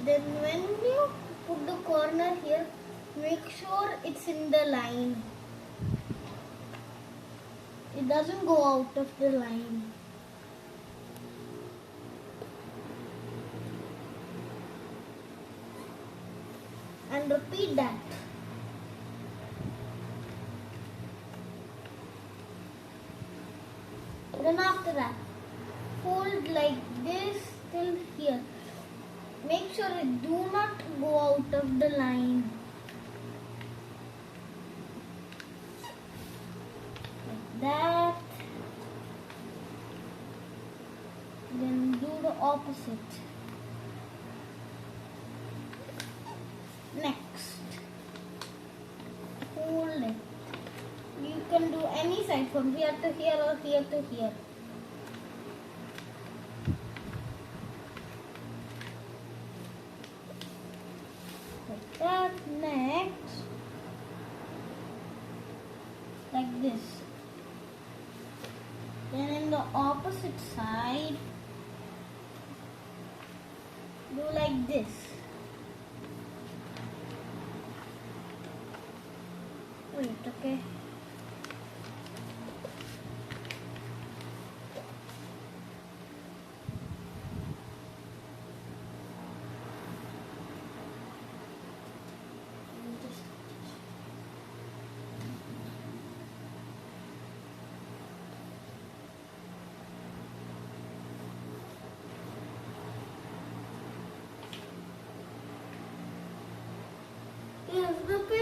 Then when you put the corner here, make sure it's in the line. It doesn't go out of the line. And repeat that. Then after that, fold like this till here. Make sure it do not go out of the line. Like that. Then do the opposite. Next, fold it. You can do any side from here to here or here to here. Like that. Next, like this. Then in the opposite side, do like this. Wait, okay. Yes, repeat